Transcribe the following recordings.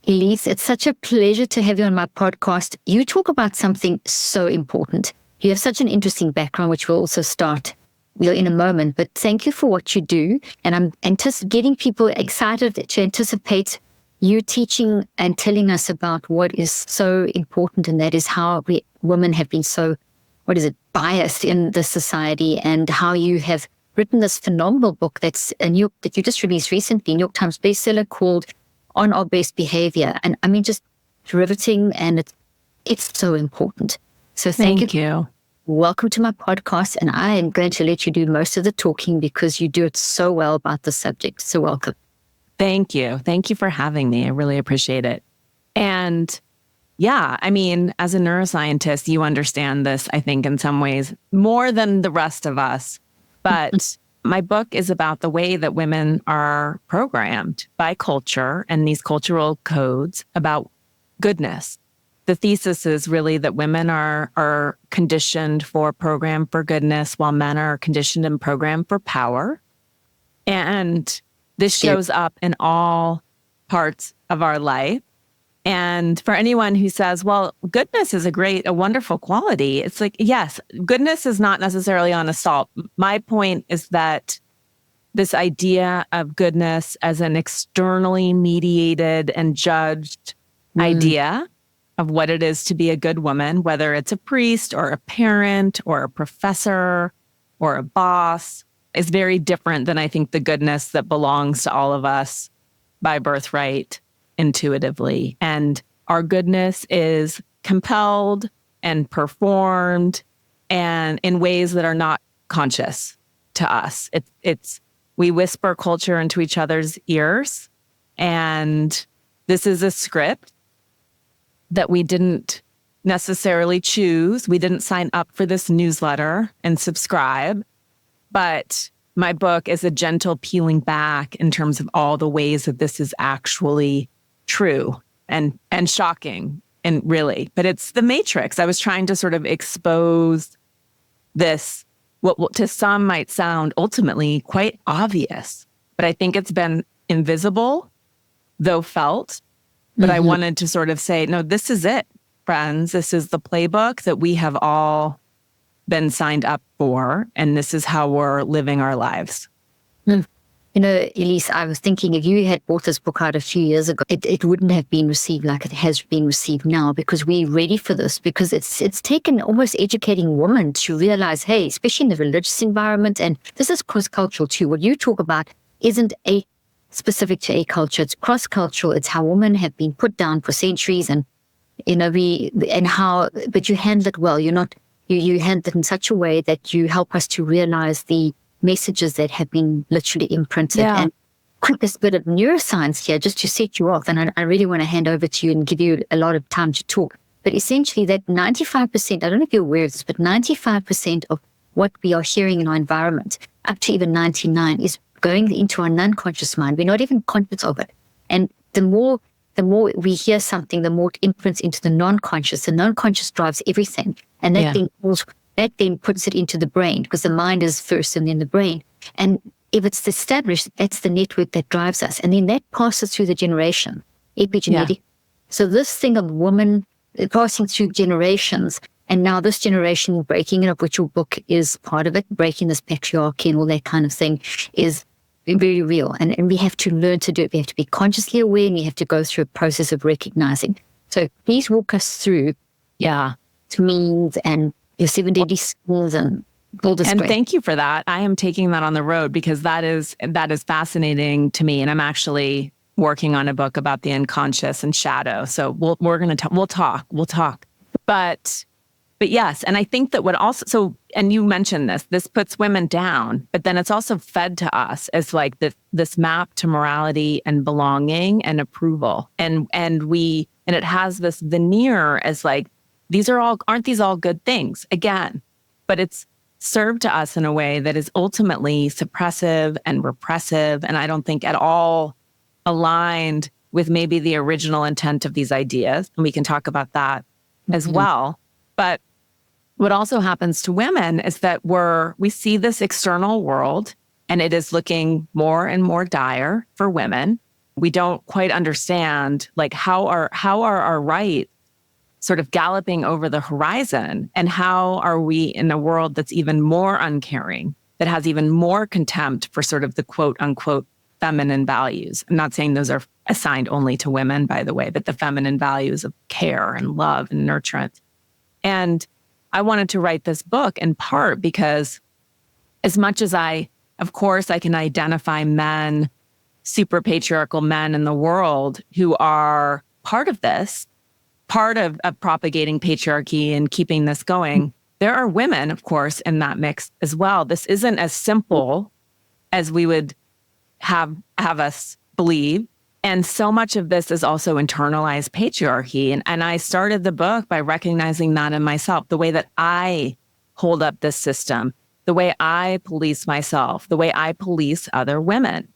Elise, it's such a pleasure to have you on my podcast. You talk about something so important. You have such an interesting background, which we'll also start in a moment. But thank you for what you do. And I'm getting people excited to anticipate you teaching and telling us about what is so important, and that is how women have been so, biased in this society, and how you have written this phenomenal book that you just released recently, New York Times bestseller, called On Our Best Behavior. And I mean, just riveting, and it's so important. So thank you. Welcome to my podcast, and I am going to let you do most of the talking because you do it so well about the subject. So welcome. Thank you. Thank you for having me. I really appreciate it. And yeah, I mean, as a neuroscientist, you understand this, I think, in some ways more than the rest of us. But my book is about the way that women are programmed by culture and these cultural codes about goodness. The thesis is really that women are conditioned for programmed for goodness, while men are conditioned and programmed for power. And this shows up in all parts of our life. And for anyone who says, well, goodness is a wonderful quality, it's like, yes, goodness is not necessarily on assault. My point is that this idea of goodness as an externally mediated and judged idea of what it is to be a good woman, whether it's a priest or a parent or a professor or a boss, is very different than I think the goodness that belongs to all of us by birthright intuitively. And our goodness is compelled and performed and in ways that are not conscious to us. We whisper culture into each other's ears. And this is a script that we didn't necessarily choose. We didn't sign up for this newsletter and subscribe. But my book is a gentle peeling back in terms of all the ways that this is actually true and shocking, and really. But it's the matrix. I was trying to sort of expose this, what to some might sound ultimately quite obvious. But I think it's been invisible, though felt. But I wanted to sort of say, no, this is it, friends. This is the playbook that we have all been signed up for, and this is how we're living our lives. You know, Elise, I was thinking if you had brought this book out a few years ago, it wouldn't have been received like it has been received now, because we're ready for this, because it's taken almost educating women to realize, hey, especially in the religious environment, and this is cross-cultural too. What you talk about isn't specific to a culture, it's cross-cultural. It's how women have been put down for centuries, and but you handle it well. You handle it in such a way that you help us to realize the messages that have been literally imprinted. Yeah. And quickest bit of neuroscience here, just to set you off, and I really want to hand over to you and give you a lot of time to talk. But essentially that 95%, I don't know if you're aware of this, but 95% of what we are hearing in our environment, up to even 99%, is going into our non-conscious mind. We're not even conscious of it. And the more we hear something, the more it imprints into the non-conscious. The non-conscious drives everything. And that then puts it into the brain, because the mind is first and then the brain. And if it's established, that's the network that drives us. And then that passes through the generation, epigenetic. Yeah. So this thing of woman passing through generations, and now this generation breaking it up, which your book is part of it, breaking this patriarchy and all that kind of thing, is very real. And we have to learn to do it. We have to be consciously aware, and we have to go through a process of recognizing. So please walk us through to means and your 7 deadly skills and all this. And thank you for that. I am taking that on the road because that is fascinating to me. And I'm actually working on a book about the unconscious and shadow. So we'll talk. But yes, and I think that and you mentioned this puts women down, but then it's also fed to us as like this map to morality and belonging and approval. And it has this veneer as like, aren't these all good things? Again, but it's served to us in a way that is ultimately suppressive and repressive, and I don't think at all aligned with maybe the original intent of these ideas. And we can talk about that as well. But what also happens to women is that we see this external world, and it is looking more and more dire for women. we don't quite understand, like, how are our rights sort of galloping over the horizon, and how are we in a world that's even more uncaring, that has even more contempt for sort of the quote unquote feminine values. I'm not saying those are assigned only to women, by the way, but the feminine values of care and love and nurturance. And I wanted to write this book in part because, as much as of course, I can identify men, super patriarchal men in the world who are part of this, part of propagating patriarchy and keeping this going. There are women, of course, in that mix as well. This isn't as simple as we would have us believe. And so much of this is also internalized patriarchy. And I started the book by recognizing that in myself, the way that I hold up this system, the way I police myself, the way I police other women.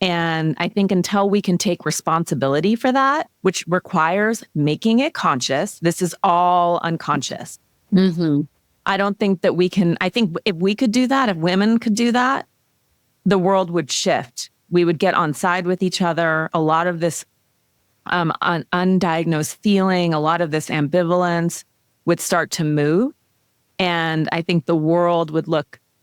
And I think until we can take responsibility for that, which requires making it conscious, this is all unconscious. Mm-hmm. I don't think that we can. I think if we could do that, if women could do that, the world would shift. We would get on side with each other. A lot of this undiagnosed feeling, a lot of this ambivalence would start to move. And I think the world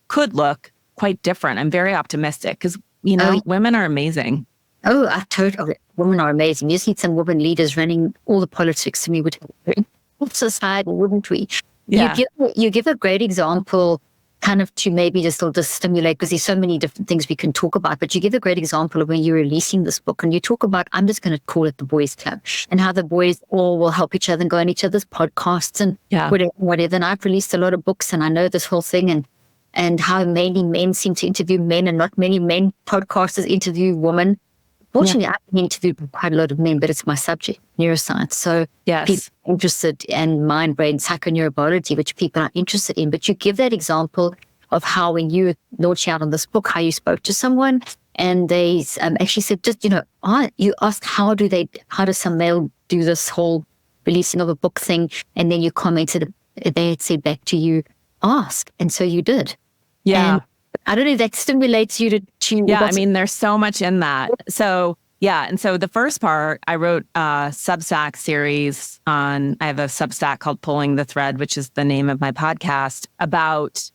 could look quite different. I'm very optimistic because, women are amazing. Oh, I totally. Women are amazing. You see some women leaders running all the politics, and we would have society, wouldn't we? Yeah. You give a great example, kind of to maybe just stimulate, because there's so many different things we can talk about. But you give a great example of when you're releasing this book, and you talk about, I'm just going to call it the Boys Club, and how the boys all will help each other and go on each other's podcasts and whatever. And I've released a lot of books, and I know this whole thing, and how mainly men seem to interview men, and not many men podcasters interview women. Fortunately, I've interviewed quite a lot of men, but it's my subject, neuroscience. So people are interested in mind, brain, psychoneurobiology, which people are interested in. But you give that example of how when you launching out on this book, how you spoke to someone, and they actually said, just, you asked, how does some male do this whole releasing of a book thing? And then you commented, they had said back to you, ask. And so you did. Yeah. And I don't know if that stimulates you to yeah, I mean, there's so much in that. So yeah. And so the first part, I wrote a Substack series I have a Substack called Pulling the Thread, which is the name of my podcast, about,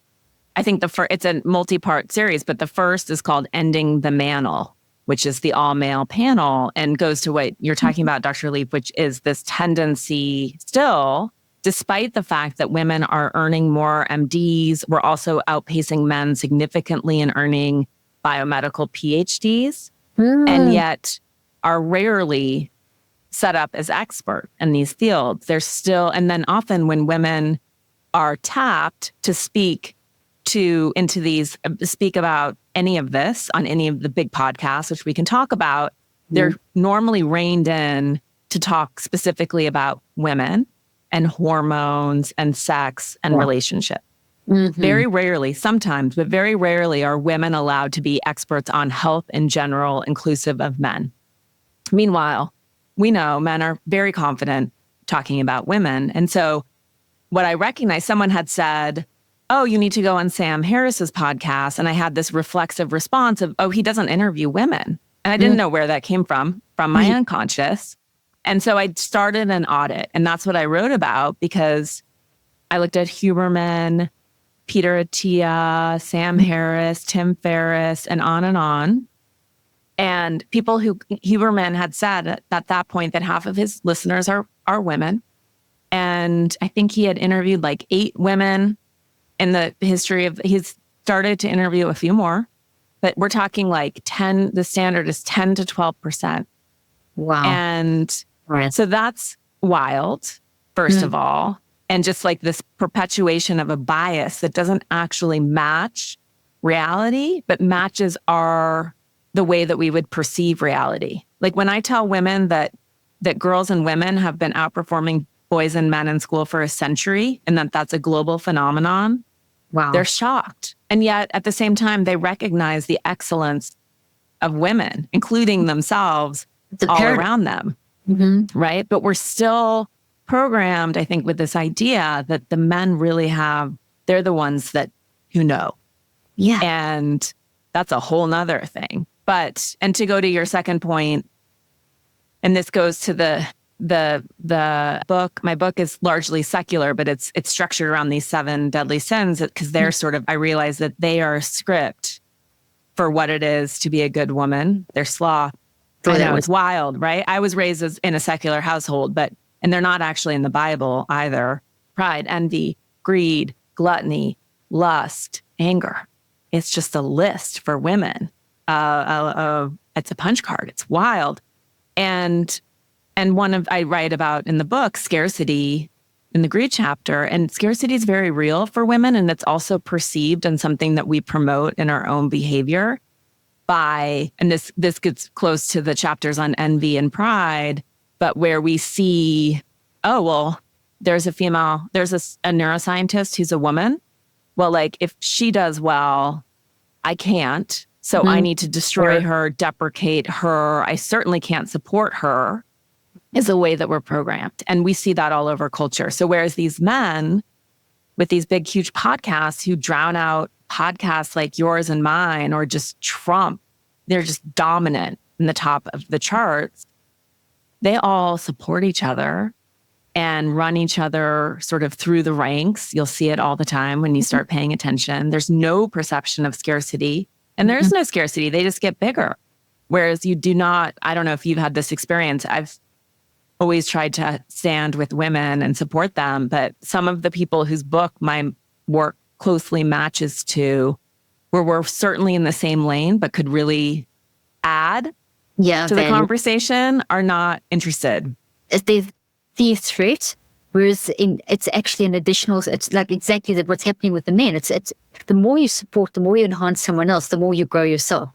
I think it's a multi-part series, but the first is called Ending the Mantle, which is the all-male panel, and goes to what you're talking about, Dr. Leaf, which is this tendency still, despite the fact that women are earning more MDs, we're also outpacing men significantly in earning biomedical PhDs, and yet are rarely set up as expert in these fields. There's still, and then often when women are tapped to speak about any of this on any of the big podcasts, which we can talk about, they're normally reined in to talk specifically about women and hormones and sex and relationship. Very rarely, sometimes, but very rarely are women allowed to be experts on health in general, inclusive of men. Meanwhile, we know men are very confident talking about women. And so what I recognized, someone had said, oh, you need to go on Sam Harris's podcast. And I had this reflexive response of, oh, he doesn't interview women. And I didn't know where that came from my unconscious. And so I started an audit. And that's what I wrote about, because I looked at Huberman, Peter Attia, Sam Harris, Tim Ferriss, and on. And people who Huberman had said at that point that half of his listeners are women. And I think he had interviewed like 8 women in the history of, he's started to interview a few more, but we're talking like 10, the standard is 10 to 12%. Wow. And so that's wild, first of all. And just like this perpetuation of a bias that doesn't actually match reality, but matches the way that we would perceive reality. Like when I tell women that girls and women have been outperforming boys and men in school for a century, and that's a global phenomenon, they're shocked. And yet at the same time, they recognize the excellence of women, including themselves, all around them. Right? But we're still programmed, I think, with this idea that the men really they're the ones who know. Yeah. And that's a whole nother thing. And to go to your second point, and this goes to the book. My book is largely secular, but it's structured around these 7 deadly sins because they're sort of, I realize that they are a script for what it is to be a good woman. They're sloth. I know it's wild, right? I was raised in a secular household, and they're not actually in the Bible either. Pride, envy, greed, gluttony, lust, anger. It's just a list for women. It's a punch card. It's wild. And I write about in the book scarcity in the greed chapter, and scarcity is very real for women, and it's also perceived and something that we promote in our own behavior and this gets close to the chapters on envy and pride, but where we see, oh, well, there's a neuroscientist who's a woman. Well, like if she does well, I can't. So I need to destroy her, deprecate her. I certainly can't support her is a way that we're programmed. And we see that all over culture. So whereas these men with these big, huge podcasts who drown out podcasts like yours and mine, or just Trump, they're just dominant in the top of the charts. They all support each other and run each other sort of through the ranks. You'll see it all the time when you start paying attention. There's no perception of scarcity, and there is no scarcity. They just get bigger. Whereas you do not, I don't know if you've had this experience. I've always tried to stand with women and support them, but some of the people whose book my work closely matches to, where we're certainly in the same lane, but could really add to the conversation, are not interested. There's the threat, whereas it's actually an additional, it's like exactly what's happening with the men. It's the more you support, the more you enhance someone else, the more you grow yourself.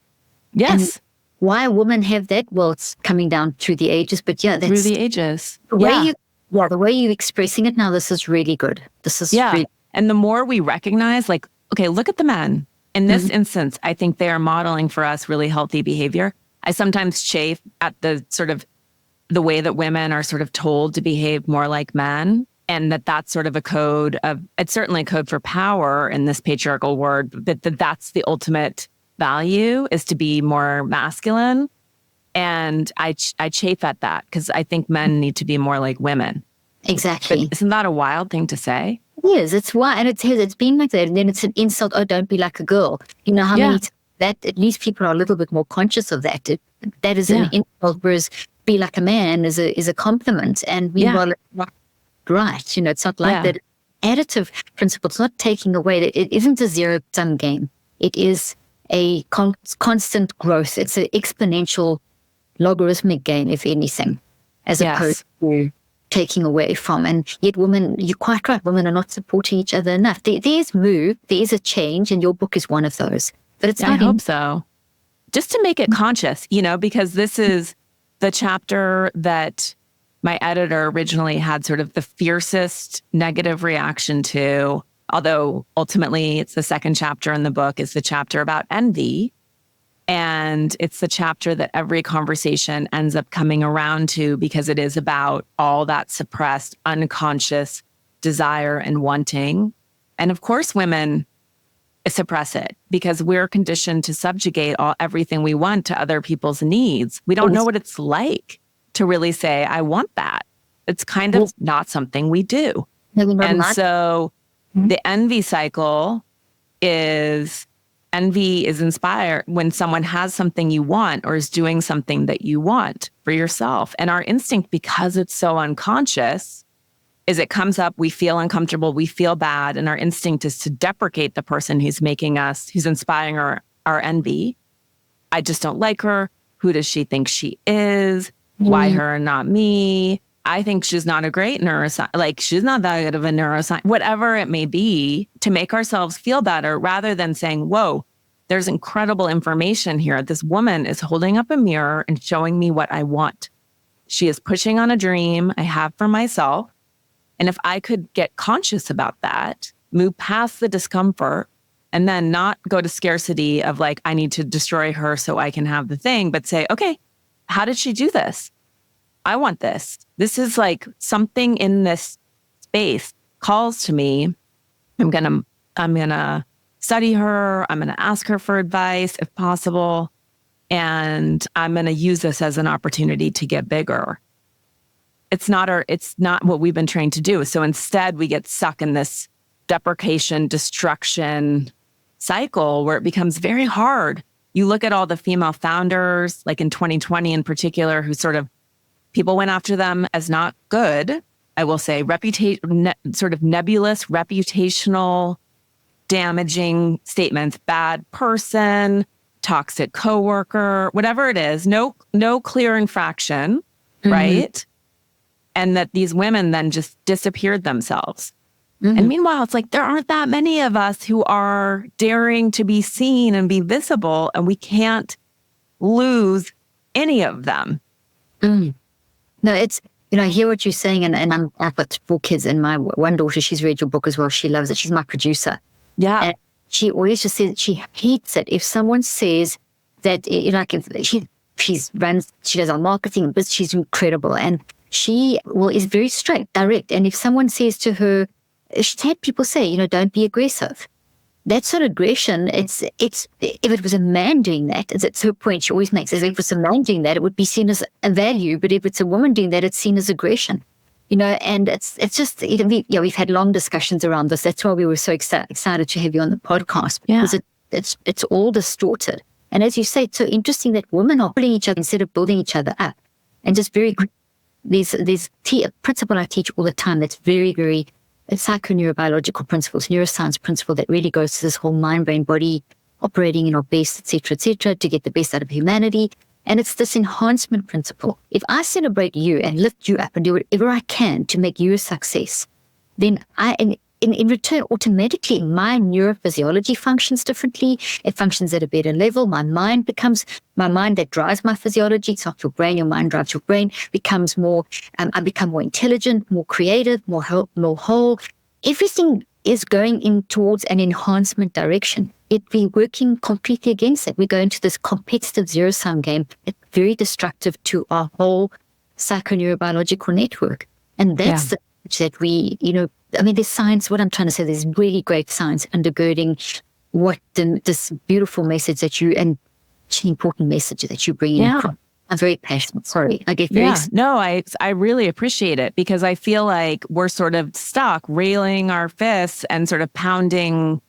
Yes. And why women have that? Well, it's coming down through the ages, but that's through the ages. The way you're expressing it now, this is really good. This is really. And the more we recognize, like, okay, look at the men. In this instance, I think they are modeling for us really healthy behavior. I sometimes chafe at the sort of the way that women are sort of told to behave more like men, and that's sort of it's certainly a code for power in this patriarchal world, that's the ultimate value, is to be more masculine. And I chafe at that because I think men need to be more like women. Exactly. But isn't that a wild thing to say? It is. It's why, and it's been like that. And then it's an insult. Oh, don't be like a girl. You know how many that at least people are a little bit more conscious of that. That is an insult, whereas be like a man is a compliment. And meanwhile, it's not right. You know, it's not like that additive principle. It's not taking away. It isn't a zero-sum game. It is a constant growth. It's an exponential logarithmic gain, if anything, as opposed to taking away from. And yet women, you're quite right, women are not supporting each other enough. There's a change, and your book is one of those. But it's I hope so. Just to make it conscious, because this is the chapter that my editor originally had sort of the fiercest negative reaction to, although ultimately it's the second chapter in the book, is the chapter about envy. And it's the chapter that every conversation ends up coming around to, because it is about all that suppressed, unconscious desire and wanting. And of course, women suppress it because we're conditioned to subjugate everything we want to other people's needs. We don't know what it's like to really say, I want that. It's kind of not something we do. And so the envy cycle is... Envy is inspired when someone has something you want or is doing something that you want for yourself. And our instinct, because it's so unconscious, is it comes up, we feel uncomfortable, we feel bad, and our instinct is to deprecate the person who's inspiring our envy. I just don't like her. Who does she think she is? Why her and not me? I think she's not a great neuroscientist. Like, she's not that good of a neuroscientist, whatever it may be, to make ourselves feel better rather than saying, whoa, there's incredible information here. This woman is holding up a mirror and showing me what I want. She is pushing on a dream I have for myself. And if I could get conscious about that, move past the discomfort, and then not go to scarcity of like, I need to destroy her so I can have the thing, but say, okay, how did she do this? I want this. This is like something in this space calls to me. I'm gonna study her. I'm gonna ask her for advice if possible. and I'm going to use this as an opportunity to get bigger. It's not what we've been trained to do. So instead we get stuck in this deprecation, destruction cycle where it becomes very hard. You look at all the female founders, like in 2020 in particular, who sort of people went after them as not good. I will say sort of nebulous, reputational, damaging statements, bad person, toxic coworker, whatever it is, no clear infraction, right? And that these women then just disappeared themselves. And meanwhile, it's like, there aren't that many of us who are daring to be seen and be visible, and we can't lose any of them. No, it's, I hear what you're saying, and I've got 4 kids, and my one daughter, she's read your book as well. She loves it. She's my producer. Yeah. And she always just says she hates it if someone says that, like, if she does our marketing, but she's incredible. And she is very straight, direct. And if someone says to her, she's had people say, don't be aggressive. That's not aggression. It's if it was a man doing that, it's her point she always makes, is if it's a man doing that, it would be seen as a value. But if it's a woman doing that, it's seen as aggression. And it's just, we've had long discussions around this. That's why we were so excited to have you on the podcast, because it's all distorted. And as you say, it's so interesting that women are pulling each other instead of building each other up. And just very, there's a principle I teach all the time that's very, very, it's psychoneurobiological principles, neuroscience principle that really goes to this whole mind, brain, body operating in our best, et cetera, to get the best out of humanity. And it's this enhancement principle. If I celebrate you and lift you up and do whatever I can to make you a success, then in return, automatically, my neurophysiology functions differently. It functions at a better level. My mind that drives my physiology. It's not your brain. Your mind drives your brain. Becomes more. I become more intelligent, more creative, more whole. Everything is going in towards an enhancement direction. We're working completely against it. We go into this competitive zero-sum game. It's very destructive to our whole psychoneurobiological network. And that's that there's science. What I'm trying to say, there's really great science undergirding this beautiful message that important message that you bring in. I'm very passionate. Sorry, I get very. No, I really appreciate it, because I feel like we're sort of stuck, railing our fists and sort of pounding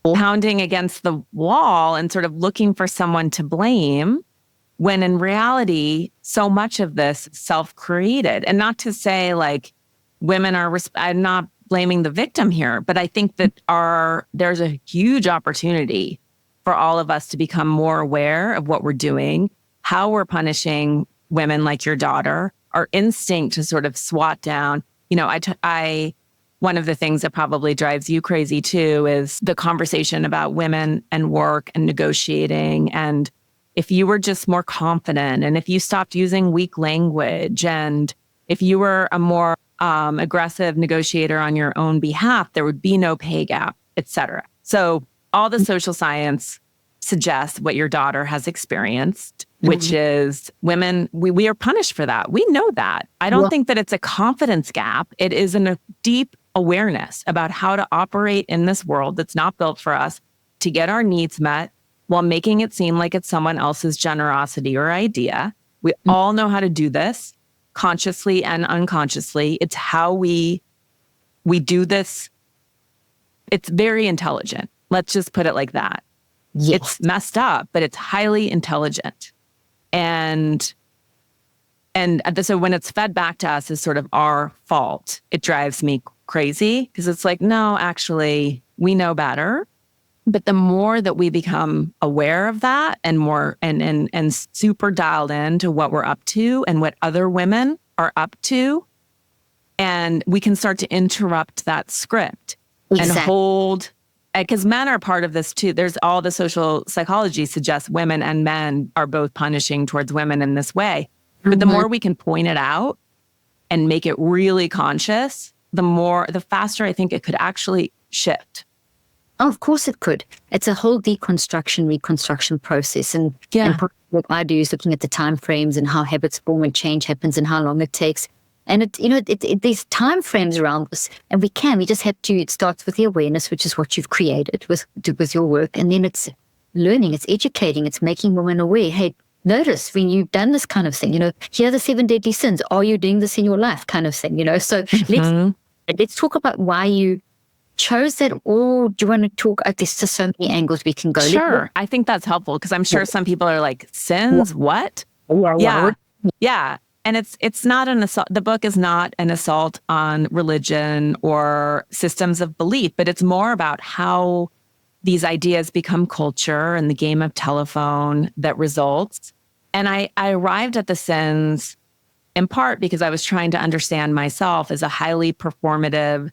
against the wall and sort of looking for someone to blame, when in reality, so much of this is self-created. And not to say like women are, I'm not blaming the victim here, but I think that there's a huge opportunity for all of us to become more aware of what we're doing, how we're punishing women like your daughter, our instinct to sort of swat down. One of the things that probably drives you crazy too is the conversation about women and work and negotiating. And if you were just more confident, and if you stopped using weak language, and if you were a more aggressive negotiator on your own behalf, there would be no pay gap, et cetera. So all the social science suggests what your daughter has experienced, which is women, we are punished for that. We know that. I don't think that it's a confidence gap. It is a deep awareness about how to operate in this world that's not built for us to get our needs met while making it seem like it's someone else's generosity or idea. We all know how to do this consciously and unconsciously. It's how we do this. It's very intelligent. Let's just put it like that. Yes. It's messed up, but it's highly intelligent. And so when it's fed back to us as sort of our fault, it drives me crazy, because it's like, no, actually, we know better. But the more that we become aware of that and more and super dialed into what we're up to and what other women are up to, and we can start to interrupt that script and hold, because men are part of this too. There's all the social psychology suggests women and men are both punishing towards women in this way. But the more we can point it out and make it really conscious, the faster I think it could actually shift. Oh, of course it could. It's a whole deconstruction, reconstruction process. And what I do is looking at the time frames and how habits form and change happens and how long it takes. And there's time frames around this, and we just have to, it starts with the awareness, which is what you've created with your work. And then it's learning, it's educating, it's making women aware. Hey, notice when you've done this kind of thing, here are the 7 deadly sins. Are you doing this in your life kind of thing, So let's talk about why you chose that, or do you want to talk, there's just so many angles we can go. Sure. I think that's helpful because I'm sure some people are like, sins, what? Yeah. Yeah. And it's not an assault. The book is not an assault on religion or systems of belief, but it's more about how these ideas become culture and the game of telephone that results. And I arrived at the sins in part because I was trying to understand myself as a highly performative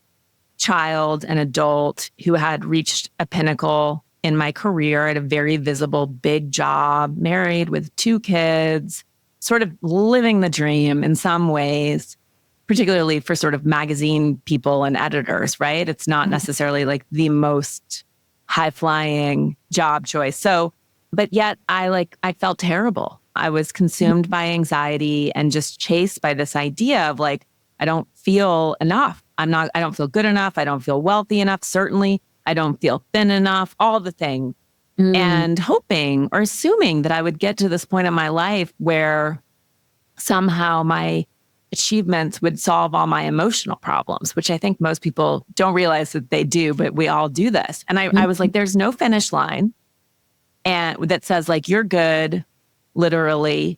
child and adult who had reached a pinnacle in my career at a very visible big job, married with 2 kids, sort of living the dream in some ways, particularly for sort of magazine people and editors, right? It's not necessarily like the most high-flying job choice. So, but yet I felt terrible. I was consumed by anxiety and just chased by this idea of like, I don't feel enough. I don't feel good enough. I don't feel wealthy enough. Certainly, I don't feel thin enough, all the things. And hoping or assuming that I would get to this point in my life where somehow my achievements would solve all my emotional problems, which I think most people don't realize that they do, but we all do this. And I was like, there's no finish line and that says like, you're good, literally.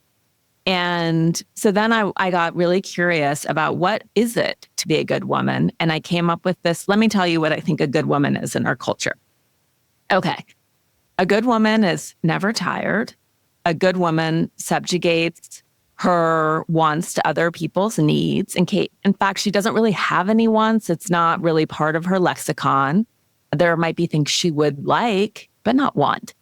And so then I got really curious about what is it to be a good woman? And I came up with this. Let me tell you what I think a good woman is in our culture. Okay. A good woman is never tired. A good woman subjugates her wants to other people's needs. In fact, she doesn't really have any wants. It's not really part of her lexicon. There might be things she would like, but not want.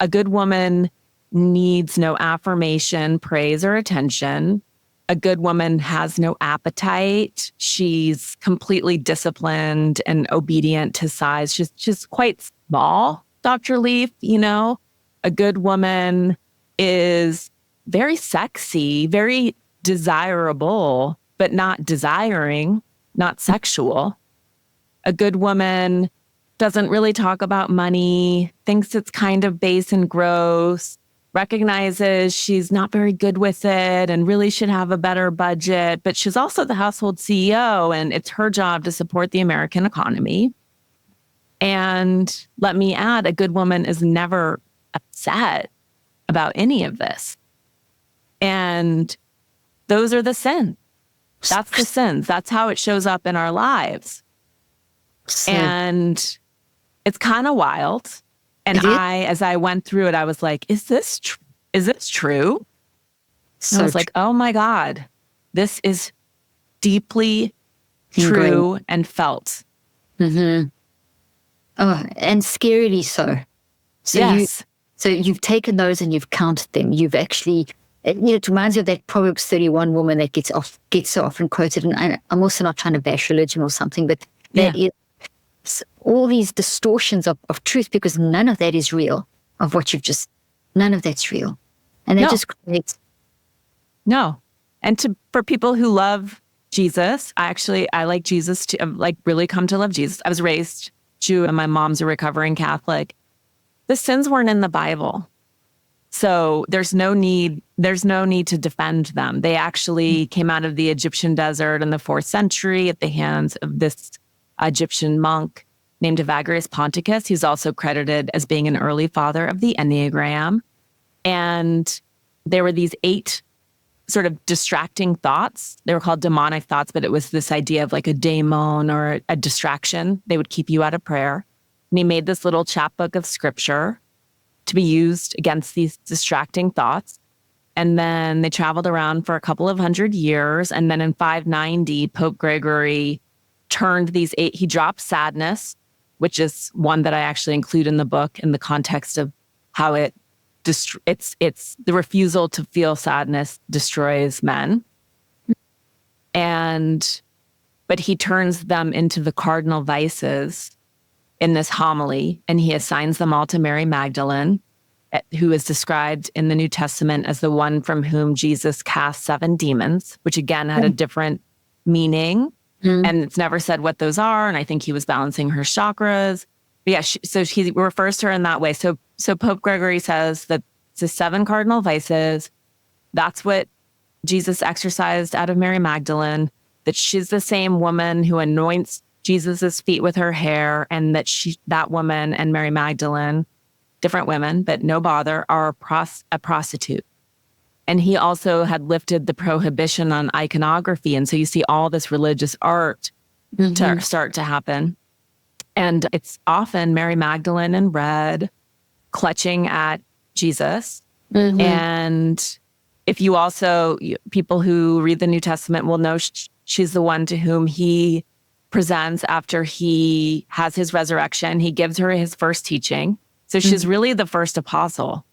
A good woman needs no affirmation, praise, or attention. A good woman has no appetite. She's completely disciplined and obedient to size. She's quite small, Dr. Leaf, A good woman is very sexy, very desirable, but not desiring, not sexual. A good woman doesn't really talk about money, thinks it's kind of base and gross, recognizes she's not very good with it and really should have a better budget, but she's also the household CEO and it's her job to support the American economy. And let me add, a good woman is never upset about any of this. And those are the sins. That's the sins. That's how it shows up in our lives. And it's kind of wild. And as I went through it, I was like, is this true? So I was like, oh my God, this is deeply true and felt. Mm-hmm. Oh, and scarily so. So yes. So you've taken those and you've counted them. You've actually, it reminds you of that Proverbs 31 woman that gets so often quoted. And I'm also not trying to bash religion or something, but that is all these distortions of truth, because none of that is real, of what none of that's real. And that just creates. No. And for people who love Jesus, I like Jesus to really come to love Jesus. I was raised Jew and my mom's a recovering Catholic. The sins weren't in the Bible. So there's no need to defend them. They actually came out of the Egyptian desert in the 4th century at the hands of this Egyptian monk named Evagrius Ponticus. He's also credited as being an early father of the Enneagram. And there were these 8 sort of distracting thoughts. They were called demonic thoughts, but it was this idea of like a daemon or a distraction. They would keep you out of prayer. And he made this little chapbook of scripture to be used against these distracting thoughts. And then they traveled around for a couple of 100 years. And then in 590, Pope Gregory turned these 8, he dropped sadness, which is one that I actually include in the book in the context of how it's the refusal to feel sadness destroys men. But he turns them into the cardinal vices in this homily, and he assigns them all to Mary Magdalene, who is described in the New Testament as the one from whom Jesus cast 7 demons, which again had a different meaning. And it's never said what those are. And I think he was balancing her chakras. Yeah, so he refers to her in that way. So Pope Gregory says that the 7 cardinal vices, that's what Jesus exercised out of Mary Magdalene, that she's the same woman who anoints Jesus's feet with her hair, and that woman and Mary Magdalene, different women, but no bother, are a prostitute. And he also had lifted the prohibition on iconography. And so you see all this religious art to start to happen. And it's often Mary Magdalene in red, clutching at Jesus. And if you also, people who read the New Testament will know she's the one to whom he presents after he has his resurrection. He gives her his first teaching. So she's really the first apostle.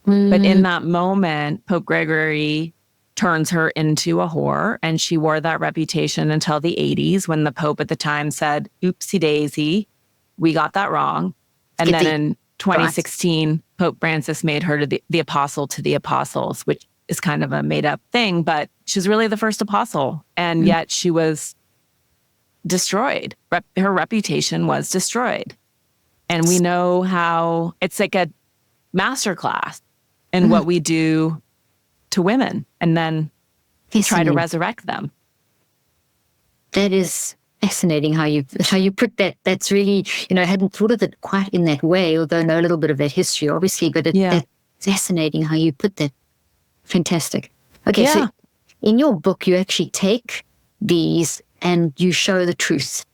But in that moment, Pope Gregory turns her into a whore, and she wore that reputation until the 80s, when the Pope at the time said, oopsie daisy, we got that wrong. And then in 2016, Pope Francis made her to the apostle to the apostles, which is kind of a made up thing, but she's really the first apostle. And yet she was destroyed. Her reputation was destroyed. And we know how it's like a masterclass in what we do to women, and then try to resurrect them. That is fascinating how you put that. That's really, I hadn't thought of it quite in that way, although I know a little bit of that history, obviously, but that's fascinating how you put that. Fantastic. Okay, so in your book, you actually take these and you show the truth.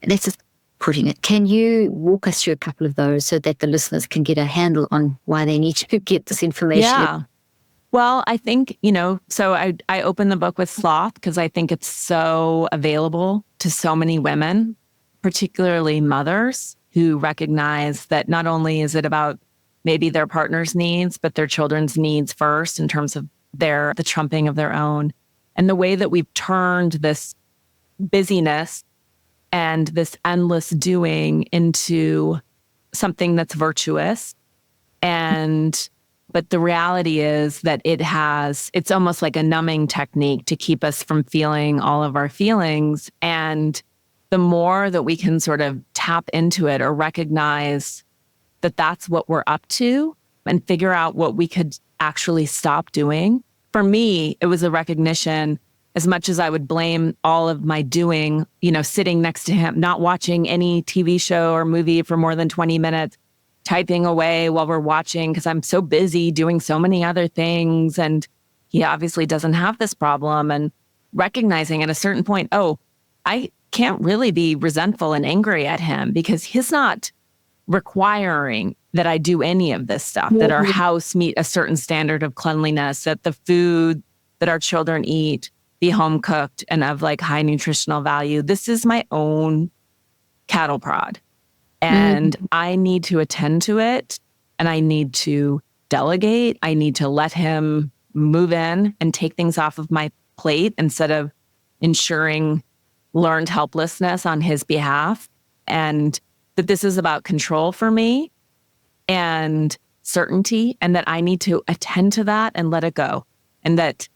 That's just putting it. Can you walk us through a couple of those so that the listeners can get a handle on why they need to get this information? Yeah. Well, I think, so I open the book with sloth because I think it's so available to so many women, particularly mothers who recognize that not only is it about maybe their partner's needs, but their children's needs first in terms of the trumping of their own. And the way that we've turned this busyness and this endless doing into something that's virtuous. But the reality is that it's almost like a numbing technique to keep us from feeling all of our feelings. And the more that we can sort of tap into it or recognize that that's what we're up to and figure out what we could actually stop doing. For me, it was a recognition, as much as I would blame all of my doing, sitting next to him, not watching any TV show or movie for more than 20 minutes, typing away while we're watching because I'm so busy doing so many other things. And he obviously doesn't have this problem. And recognizing at a certain point, I can't really be resentful and angry at him because he's not requiring that I do any of this stuff, that our house meet a certain standard of cleanliness, that the food that our children eat be home cooked and of like high nutritional value. This is my own cattle prod. And I need to attend to it, and I need to delegate. I need to let him move in and take things off of my plate instead of ensuring learned helplessness on his behalf. And that this is about control for me and certainty, and that I need to attend to that and let it go. And that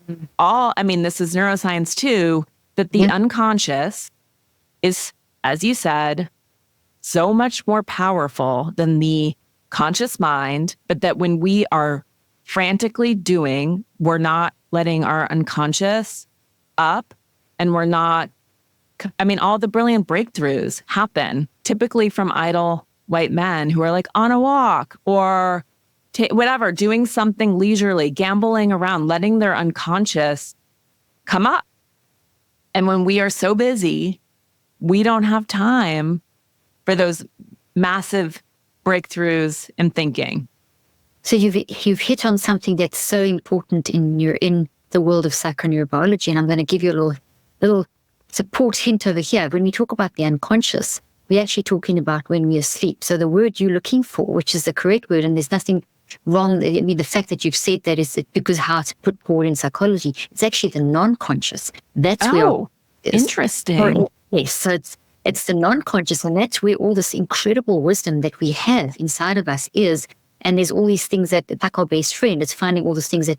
this is neuroscience too, that the unconscious is, as you said, so much more powerful than the conscious mind, but that when we are frantically doing, we're not letting our unconscious up, and we're not, all the brilliant breakthroughs happen typically from idle white men who are like on a walk or whatever, doing something leisurely, gambling around, letting their unconscious come up. And when we are so busy, we don't have time for those massive breakthroughs in thinking. So you've hit on something that's so important in the world of psychoneurobiology, and I'm going to give you a little support hint over here. When we talk about the unconscious, we're actually talking about when we're asleep. So the word you're looking for, which is the correct word, and there's nothing wrong. The fact that you've said that is because how to put forward in psychology, it's actually the non-conscious. That's where interesting. Yes, so it's the non-conscious, and that's where all this incredible wisdom that we have inside of us is. And there's all these things that, like our best friend, it's finding all these things that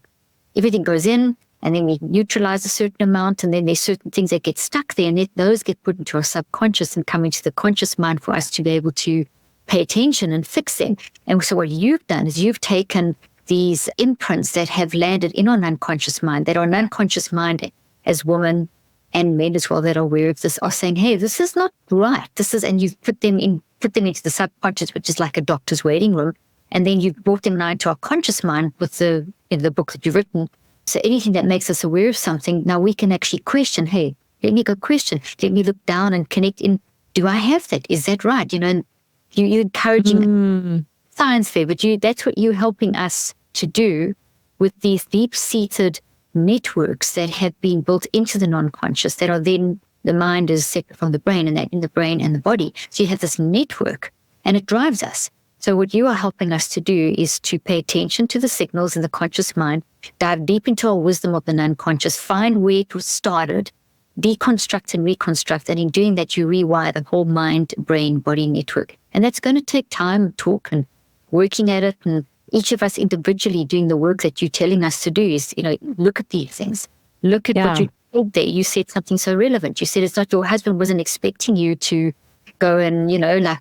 everything goes in, and then we neutralize a certain amount, and then there's certain things that get stuck there, and those get put into our subconscious and come into the conscious mind for us to be able to pay attention and fix them. And so what you've done is you've taken these imprints that have landed in our unconscious mind, that our unconscious mind as women and men as well that are aware of this are saying, hey, this is not right. And you've put them into the subconscious, which is like a doctor's waiting room. And then you've brought them now into our conscious mind with the book that you've written. So anything that makes us aware of something, now we can actually question, hey, let me go question. Let me look down and connect in. Do I have that? Is that right? And you're encouraging science there, but that's what you're helping us to do with these deep-seated networks that have been built into the non-conscious that are then, the mind is separate from the brain, and that in the brain and the body. So you have this network and it drives us. So what you are helping us to do is to pay attention to the signals in the conscious mind, dive deep into our wisdom of the unconscious, find where it was started, deconstruct and reconstruct. And in doing that, you rewire the whole mind, brain, body network. And that's going to take time, talk, and working at it. And each of us individually doing the work that you're telling us to do is, look at these things. Look at what you said there. You said something so relevant. You said it's not your husband wasn't expecting you to go and,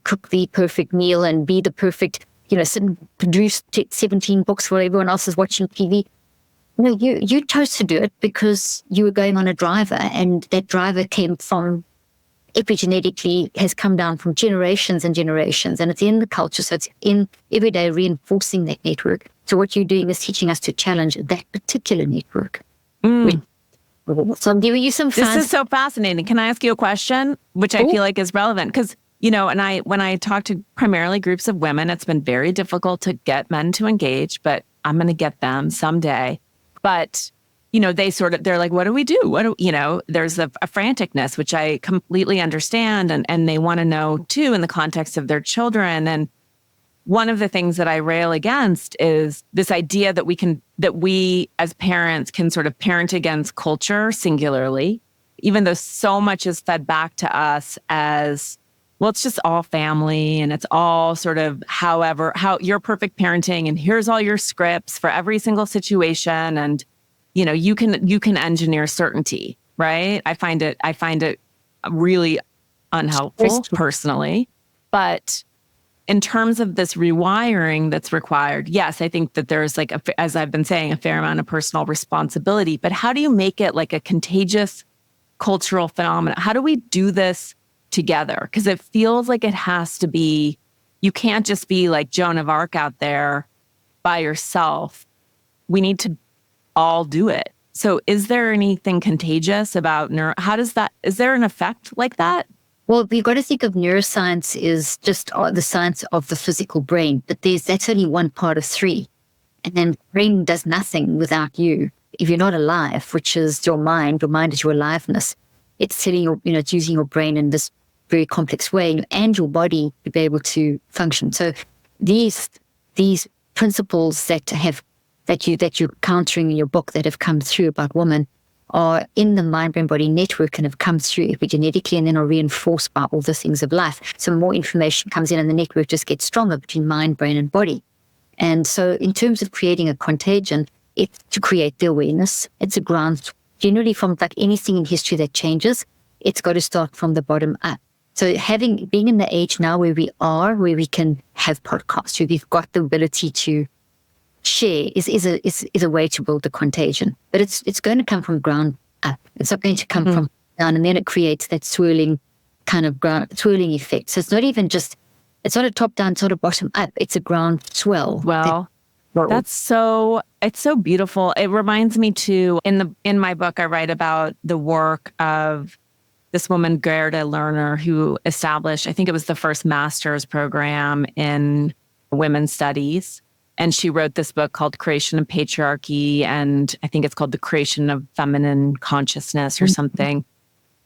cook the perfect meal and be the perfect, sit and produce 17 books while everyone else is watching TV. No, you chose to do it because you were going on a driver, and that driver came from epigenetically, has come down from generations and generations, and it's in the culture, so it's in every day reinforcing that network. So what you're doing is teaching us to challenge that particular network. So I'm giving you some This is so fascinating. Can I ask you a question, which I feel like is relevant? Because, and when I talk to primarily groups of women, it's been very difficult to get men to engage, but I'm going to get them someday. But, they're like, what do we do? There's a franticness, which I completely understand. And they want to know too, in the context of their children. And one of the things that I rail against is this idea that we as parents can sort of parent against culture singularly, even though so much is fed back to us as, well, it's just all family and it's all sort of how you're perfect parenting and here's all your scripts for every single situation. And, you can engineer certainty, right? I find it really unhelpful personally, but in terms of this rewiring that's required, yes, I think that there's as I've been saying, a fair amount of personal responsibility, but how do you make it like a contagious cultural phenomenon? How do we do this together? Because it feels like it has to be, you can't just be like Joan of Arc out there by yourself. We need to all do it. So is there anything contagious about is there an effect like that? Well, you've got to think of neuroscience is just the science of the physical brain, but that's only one part of three. And then brain does nothing without you. If you're not alive, which is your mind is your aliveness. It's telling you, it's using your brain in this very complex way and your body to be able to function. So these principles that you're countering in your book that have come through about women are in the mind-brain-body network and have come through epigenetically and then are reinforced by all the things of life. So more information comes in and the network just gets stronger between mind, brain, and body. And so in terms of creating a contagion, it's to create the awareness. It's a ground, generally from like anything in history that changes, it's got to start from the bottom up. So being in the age now where we can have podcasts, where we've got the ability to share is a way to build the contagion. But it's going to come from ground up. It's not going to come from down, and then it creates that swirling effect. So it's not even it's not a top down, it's not a bottom up, it's a ground swell. Well, it's so beautiful. It reminds me too, in my book, I write about the work of this woman, Gerda Lerner, who established, I think it was the first master's program in women's studies. And she wrote this book called Creation of Patriarchy, and I think it's called The Creation of Feminine Consciousness or something.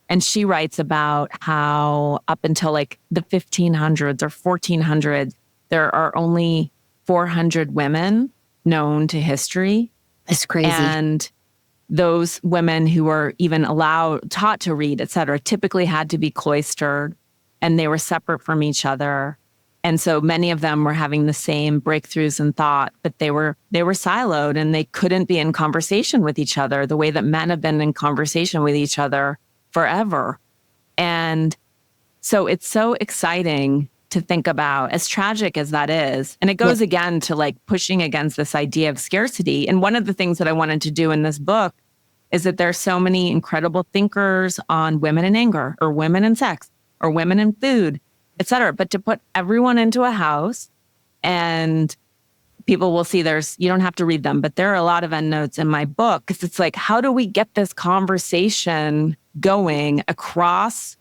And she writes about how up until like the 1500s or 1400s, there are only 400 women known to history. That's crazy. And those women who were even taught to read, et cetera, typically had to be cloistered, and they were separate from each other. And so many of them were having the same breakthroughs in thought, but they were siloed and they couldn't be in conversation with each other the way that men have been in conversation with each other forever. And so it's so exciting to think about, as tragic as that is. And it goes again to like pushing against this idea of scarcity. And one of the things that I wanted to do in this book is that there's so many incredible thinkers on women in anger or women in sex or women in food, et cetera. But to put everyone into a house, and people will see you don't have to read them, but there are a lot of endnotes in my book, because it's like, how do we get this conversation going across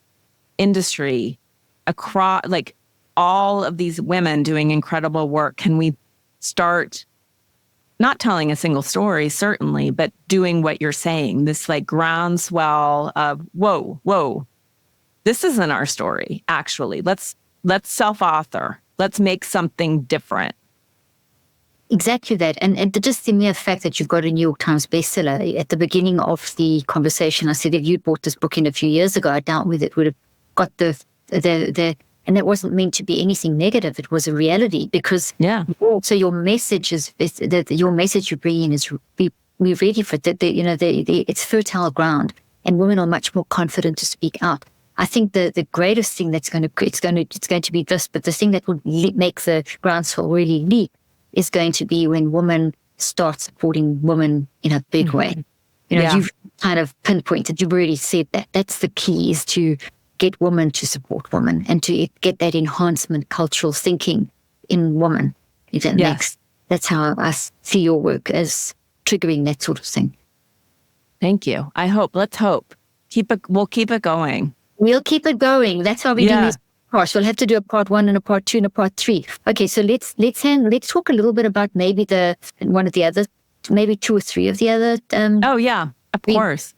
industry, across like all of these women doing incredible work? Can we start not telling a single story, certainly, but doing what you're saying, this like groundswell of, whoa, this isn't our story, actually. Let's self-author. Let's make something different. Exactly that. And just the mere fact that you've got a New York Times bestseller, at the beginning of the conversation, I said, if you'd bought this book in a few years ago, I doubt whether it would have got the and that wasn't meant to be anything negative. It was a reality, because so your message your message you bring in is be ready for it. It's fertile ground, and women are much more confident to speak out. I think the greatest thing it's going to be this, but the thing that will make the groundswell really leap is going to be when women start supporting women in a big way. You've kind of pinpointed, you've already said that. That's the key, is to get women to support women and to get that enhancement cultural thinking in women. That's how I see your work, as triggering that sort of thing. Thank you. Let's hope. We'll keep it going. We'll keep it going. That's why we do these parts. We'll have to do a part 1 and a part 2 and a part 3. Okay, so let's talk a little bit about maybe one of the other, maybe 2 or 3 of the other. Of course.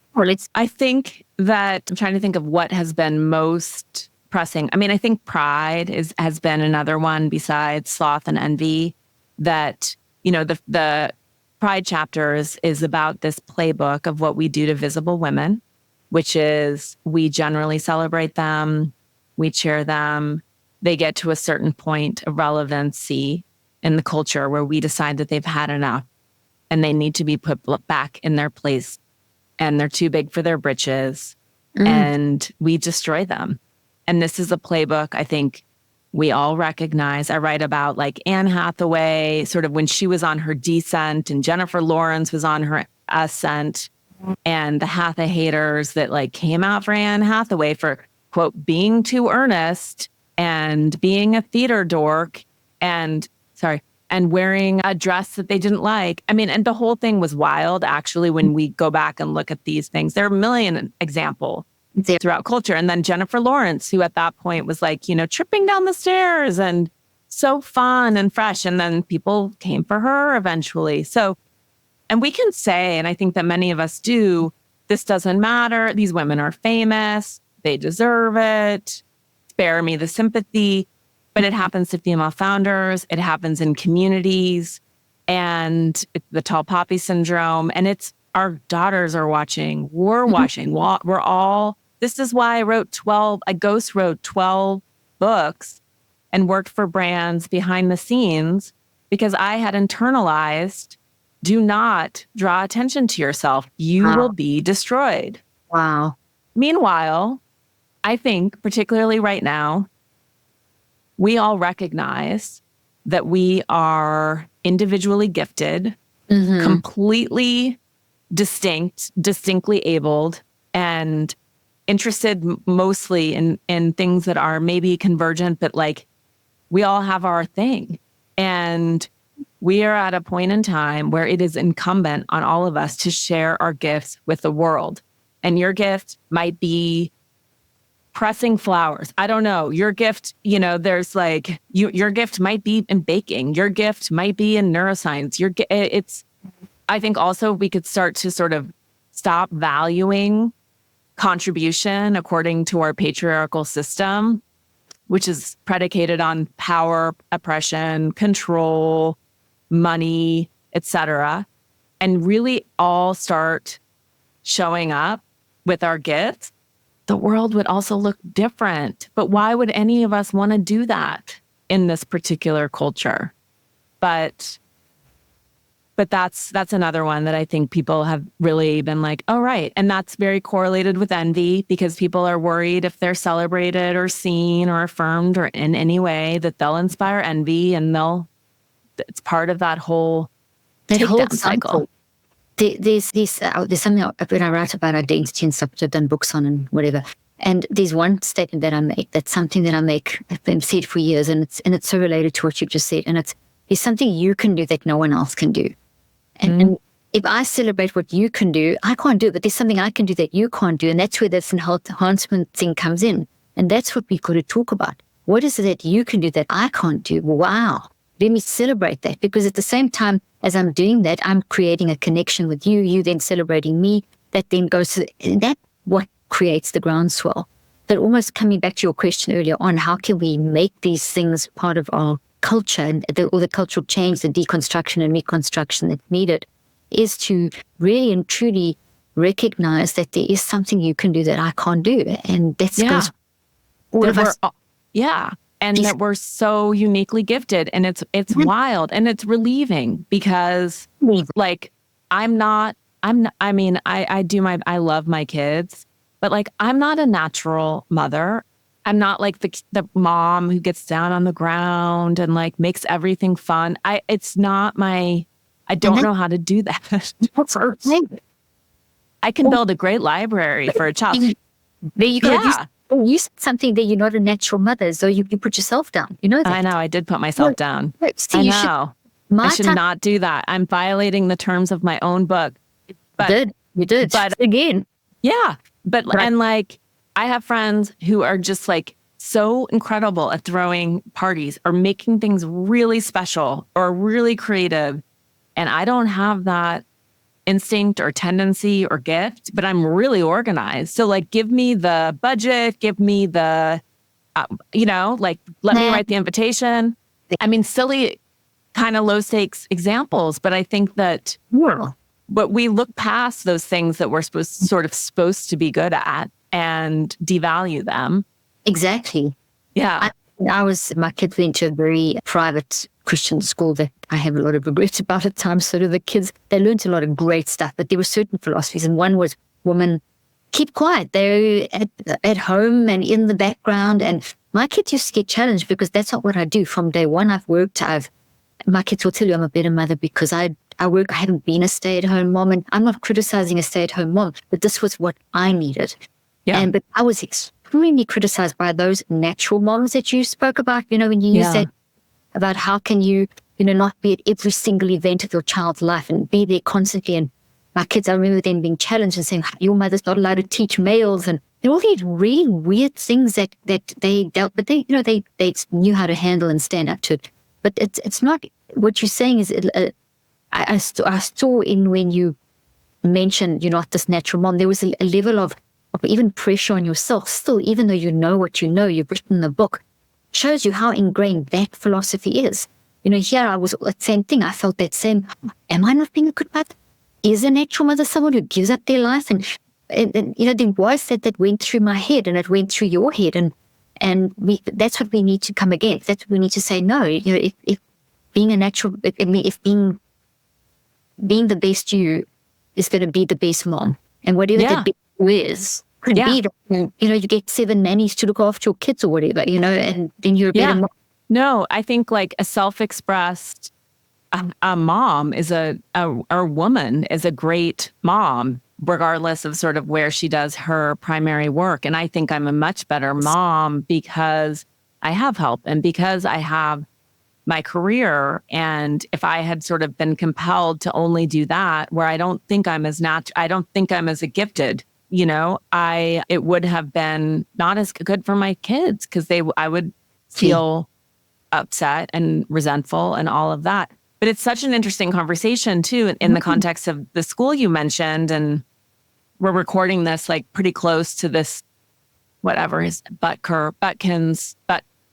I think that I'm trying to think of what has been most pressing. I mean, I think pride has been another one besides sloth and envy. That the pride chapter is about this playbook of what we do to visible women, which is we generally celebrate them, we cheer them. They get to a certain point of relevancy in the culture where we decide that they've had enough and they need to be put back in their place, and they're too big for their britches, and we destroy them. And this is a playbook I think we all recognize. I write about like Anne Hathaway, sort of when she was on her descent, and Jennifer Lawrence was on her ascent, and the Hatha haters that like came out for Anne Hathaway for, quote, being too earnest and being a theater dork and wearing a dress that they didn't like. I mean, and the whole thing was wild, actually, when we go back and look at these things. There are a million examples throughout culture. And then Jennifer Lawrence, who at that point was like, tripping down the stairs and so fun and fresh. And then people came for her eventually. So, and we can say, and I think that many of us do, this doesn't matter. These women are famous. They deserve it. Spare me the sympathy. But it happens to female founders. It happens in communities, and it's the tall poppy syndrome. And it's our daughters are watching. We're watching. We're all. This is why I ghost wrote 12 books and worked for brands behind the scenes, because I had internalized, do not draw attention to yourself. You will be destroyed. Wow. Meanwhile, I think, particularly right now, we all recognize that we are individually gifted, completely distinctly abled, and interested mostly in things that are maybe convergent, but like we all have our thing. And we are at a point in time where it is incumbent on all of us to share our gifts with the world. And your gift might be pressing flowers. I don't know. Your gift, there's like, your gift might be in baking. Your gift might be in neuroscience. I think also we could start to sort of stop valuing contribution according to our patriarchal system, which is predicated on power, oppression, control, money, etc., and really all start showing up with our gifts. The world would also look different. But why would any of us want to do that? in this particular culture. But that's another one that I think people have really been like, oh, right. And that's very correlated with envy, because people are worried if they're celebrated or seen or affirmed or in any way that they'll inspire envy, and it's part of that whole takedown cycle. There's something when I write about identity and stuff, which I've done books on and whatever. And there's one statement that I make, that's something that I make, I've been said for years, and it's so related to what you just said. And it's something you can do that no one else can do. And if I celebrate what you can do, I can't do it, but there's something I can do that you can't do. And that's where this enhancement thing comes in. And that's what we've got to talk about. What is it that you can do that I can't do? Wow. Let me celebrate that, because at the same time as I'm doing that, I'm creating a connection with you then celebrating me. That then goes to that, what creates the groundswell. But almost coming back to your question earlier on, how can we make these things part of our culture, and or the cultural change, the deconstruction and reconstruction that's needed, is to really and truly recognize that there is something you can do that I can't do. And that's goes all of us. And that we're so uniquely gifted, and it's wild, and it's relieving, because like I love my kids, but like I'm not a natural mother. I'm not like the mom who gets down on the ground and like makes everything fun. I don't know how to do that. I can build a great library for a child. There you go. You said something that you're not a natural mother, so you put yourself down. You know that? I know. I did put myself down. See, I know. I should not do that. I'm violating the terms of my own book. But you did. But again. Yeah. But, and like, I have friends who are just like so incredible at throwing parties or making things really special or really creative. And I don't have that instinct or tendency or gift, but I'm really organized. So like, give me the budget, give me the, let me write the invitation. I mean, silly kind of low stakes examples, but I think that but we look past those things that we're supposed to be good at and devalue them. Exactly. Yeah. My kids went to a very private Christian school that I have a lot of regrets about at times. So do the kids. They learned a lot of great stuff, but there were certain philosophies. And one was, women, keep quiet. They're at home and in the background. And my kids used to get challenged, because that's not what I do. From day one, my kids will tell you I'm a better mother because I haven't been a stay-at-home mom, and I'm not criticizing a stay-at-home mom, but this was what I needed. Yeah. But I was extremely criticized by those natural moms that you spoke about, when you used that about how can you, not be at every single event of your child's life and be there constantly. And my kids, I remember them being challenged and saying, your mother's not allowed to teach males, and all these really weird things that they dealt, but they knew how to handle and stand up to it. But it's not, what you're saying is, I saw in when you mentioned you're not this natural mom, there was a level of even pressure on yourself still, even though you know what you know, you've written the book, shows you how ingrained that philosophy is. Here I was, the same thing. I felt that same, am I not being a good mother? Is a natural mother someone who gives up their life? And there was that went through my head, and it went through your head. And that's what we need to come against. That's what we need to say, no, if being a natural, if being the best you is going to be the best mom. And whatever the best you is, could be that, you get 7 nannies to look after your kids or whatever, and then you're a better mom. No, I think like a self-expressed a mom is a woman is a great mom, regardless of sort of where she does her primary work. And I think I'm a much better mom because I have help and because I have my career. And if I had sort of been compelled to only do that, where I don't think I'm as I don't think I'm as gifted, it would have been not as good for my kids, because I would feel upset and resentful and all of that. But it's such an interesting conversation too, in the context of the school you mentioned. And we're recording this like pretty close to this, whatever his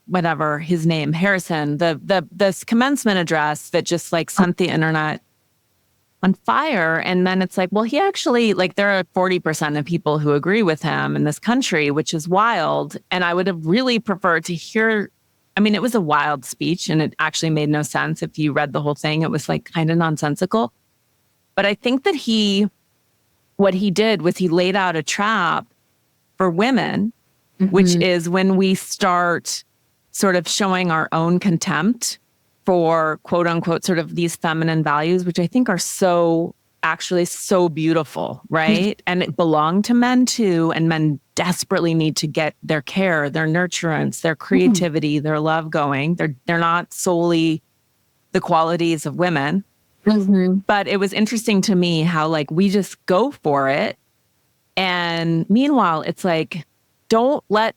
whatever his name, Harrison, this commencement address that just like sent the internet on fire. And then it's like, well, he actually, like, there are 40% of people who agree with him in this country, which is wild. And I would have really preferred to hear I mean, it was a wild speech and it actually made no sense. If you read the whole thing, it was like kind of nonsensical. But I think that what he did was he laid out a trap for women, which is when we start sort of showing our own contempt for quote unquote, sort of these feminine values, which I think are actually so beautiful, right? And it belonged to men too. And men desperately need to get their care, their nurturance, their creativity, their love going. They're not solely the qualities of women. But it was interesting to me how like we just go for it. And meanwhile, it's like, don't let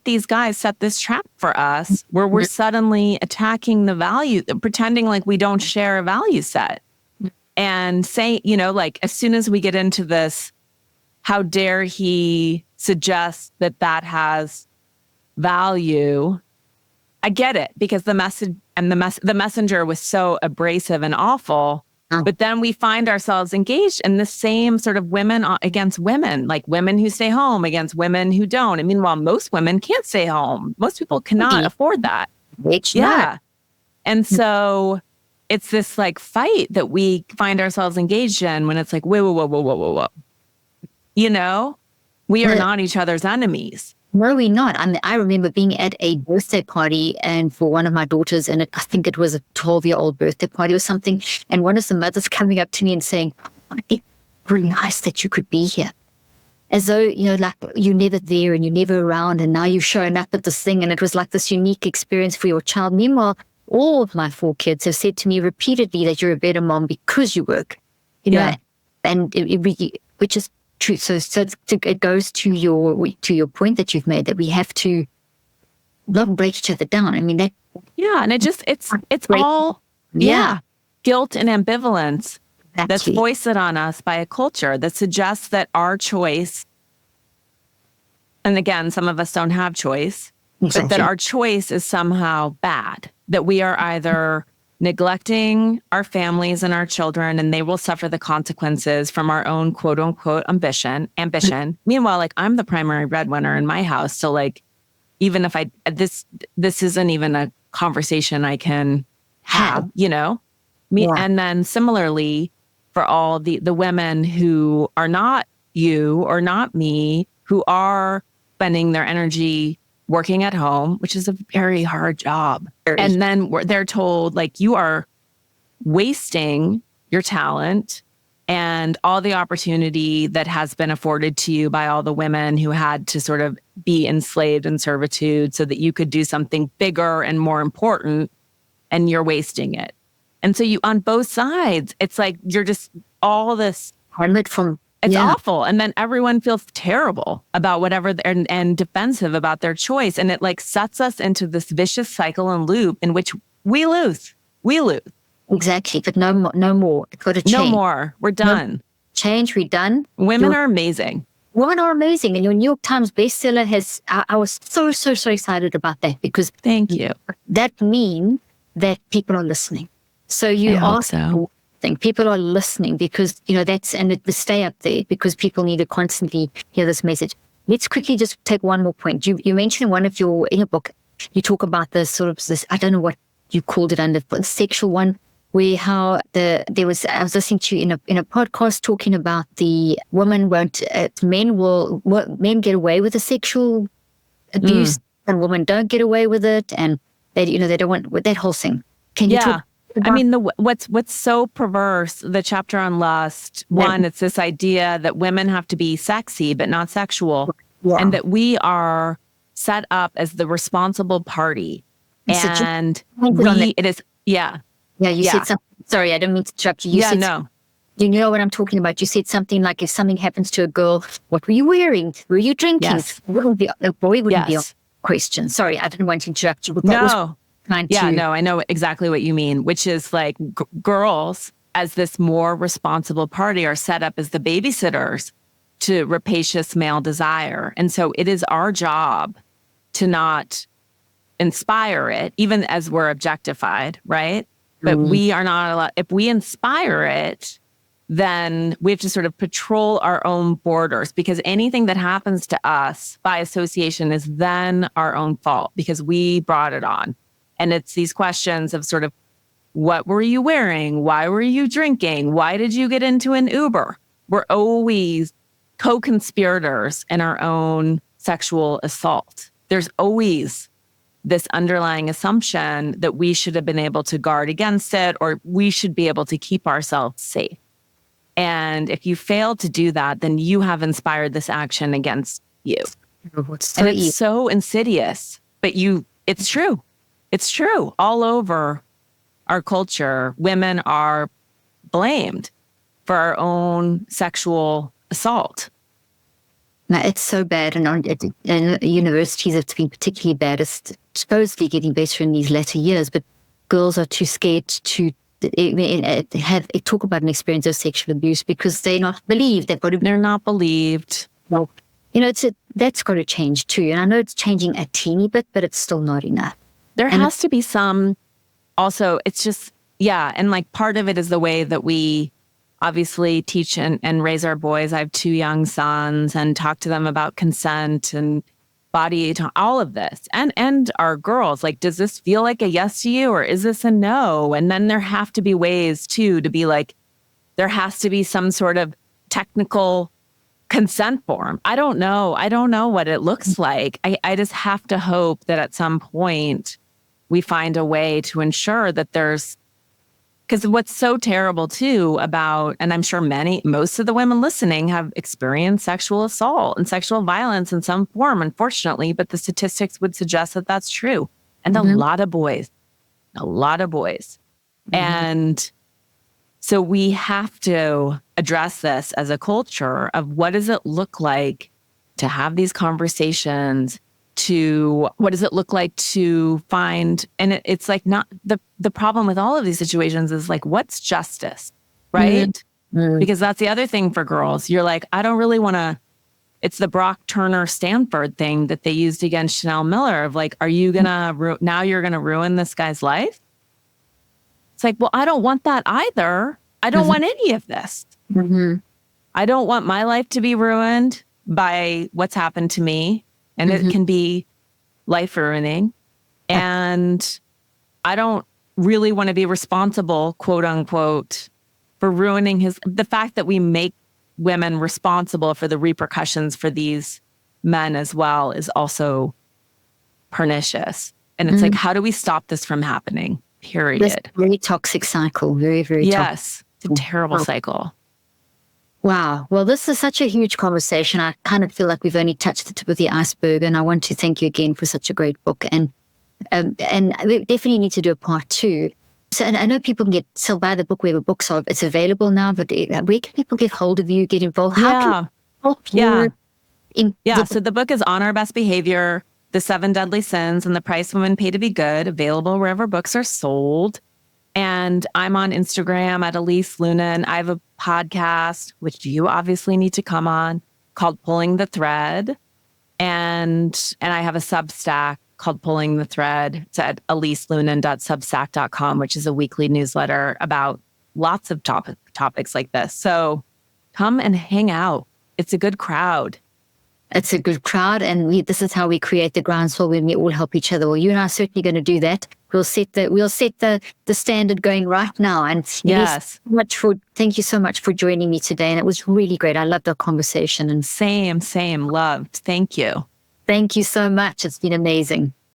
these guys set this trap for us where we're suddenly attacking the value, pretending like we don't share a value set. And say, like as soon as we get into this, how dare he suggest that has value? I get it because the message and the messenger was so abrasive and awful. But then we find ourselves engaged in the same sort of women against women, like women who stay home against women who don't. And meanwhile, most women can't stay home. Most people cannot afford that. Yeah. And so it's this like fight that we find ourselves engaged in when it's like, whoa. We are not each other's enemies. No, we're not. I remember being at a birthday party and for one of my daughters, and I think it was a 12-year-old birthday party or something. And one of the mothers coming up to me and saying, oh, it's really nice that you could be here. As though, like you're never there and you're never around. And now you're showing up at this thing. And it was like this unique experience for your child. Meanwhile, all of my 4 kids have said to me repeatedly that you're a better mom because you work, and which is true. So it goes to your point that you've made that we have to not break each other down. I mean that. Yeah, and it's all guilt and ambivalence that's foisted on us by a culture that suggests that our choice, and again, some of us don't have choice, but that our choice is somehow bad. That we are either neglecting our families and our children, and they will suffer the consequences from our own quote unquote ambition. Meanwhile, like I'm the primary breadwinner in my house. So like, even if this isn't even a conversation I can have, and then similarly for all the women who are not you or not me, who are spending their energy working at home, which is a very hard job. And then they're told like you are wasting your talent and all the opportunity that has been afforded to you by all the women who had to sort of be enslaved in servitude so that you could do something bigger and more important, and you're wasting it. And so on both sides, it's like you're just all this it's awful. And then everyone feels terrible about whatever and defensive about their choice. And it like sets us into this vicious cycle and loop in which we lose. Exactly. But no more. It's got to change. No more. We're done. We're done. Women are amazing. Women are amazing. And your New York Times bestseller I was so excited about that because thank you. That means that people are listening. So people are listening because, they stay up there because people need to constantly hear this message. Let's quickly just take one more point. You mentioned in your book, you talk about this I don't know what you called it under, sexual one, where I was listening to you in a podcast talking about the women men get away with the sexual abuse and women don't get away with it. And they don't want that whole thing. Can you talk? I mean, what's so perverse, the chapter on lust, one, it's this idea that women have to be sexy, but not sexual. Yeah. And that we are set up as the responsible party. You said something. Sorry, I don't mean to interrupt you. You know what I'm talking about. You said something like, if something happens to a girl, what were you wearing? Were you drinking? Yes. The boy wouldn't be a question. Sorry, I didn't want to interrupt you. But I know exactly what you mean, which is like girls as this more responsible party are set up as the babysitters to rapacious male desire. And so it is our job to not inspire it, even as we're objectified, right? But we are not allowed, if we inspire it, then we have to sort of patrol our own borders, because anything that happens to us by association is then our own fault because we brought it on. And it's these questions of sort of, what were you wearing? Why were you drinking? Why did you get into an Uber? We're always co-conspirators in our own sexual assault. There's always this underlying assumption that we should have been able to guard against it, or we should be able to keep ourselves safe. And if you fail to do that, then you have inspired this action against you. And it's so insidious, but it's true. It's true. All over our culture, women are blamed for our own sexual assault. Now, it's so bad. And universities, it's been particularly bad. It's supposedly getting better in these latter years, but girls are too scared to talk about an experience of sexual abuse because they're not believed. They're not believed. Well, that's got to change too. And I know it's changing a teeny bit, but it's still not enough. There has to be some, also, it's just, and like part of it is the way that we obviously teach and raise our boys. I have 2 young sons and talk to them about consent and body, all of this. And our girls, like, does this feel like a yes to you or is this a no? And then there have to be ways too to be like, there has to be some sort of technical consent form. I don't know what it looks like. I just have to hope that at some point we find a way to ensure that because what's so terrible too about, and I'm sure most of the women listening have experienced sexual assault and sexual violence in some form, unfortunately, but the statistics would suggest that that's true. And a lot of boys. And so we have to address this as a culture of what does it look like to have these conversations, what does it look like to find, and it's like not the problem with all of these situations is like, what's justice, right? Because that's the other thing for girls. You're like, I don't really want to, it's the Brock Turner Stanford thing that they used against Chanel Miller of like, are you going to, now you're going to ruin this guy's life? It's like, well, I don't want that either. I don't want any of this. I don't want my life to be ruined by what's happened to me. And it can be life ruining. And I don't really want to be responsible, quote unquote, for ruining the fact that we make women responsible for the repercussions for these men as well is also pernicious. And it's like, how do we stop this from happening? Period. This very toxic cycle. Very, very toxic. Yes. It's a terrible cycle. Wow. Well, this is such a huge conversation. I kind of feel like we've only touched the tip of the iceberg, and I want to thank you again for such a great book. And we definitely need to do a part 2. So, and I know people can still buy the book wherever books are. It's available now, but where can people get hold of you, get involved? How can help you? So the book is On Our Best Behavior, The 7 Deadly Sins, and the Price Women Pay to Be Good, available wherever books are sold. And I'm on Instagram at Elise Loehnen. I have a podcast, which you obviously need to come on, called Pulling the Thread. And I have a Substack called Pulling the Thread. It's at eliseloehnen.substack.com, which is a weekly newsletter about lots of topics like this. So come and hang out. It's a good crowd. It's a good crowd, and this is how we create the groundswell when we all help each other. Well, you and I are certainly going to do that. We'll set the standard going right now. And yes, thank you so much for joining me today. And it was really great. I loved our conversation. And same, loved. Thank you. Thank you so much. It's been amazing.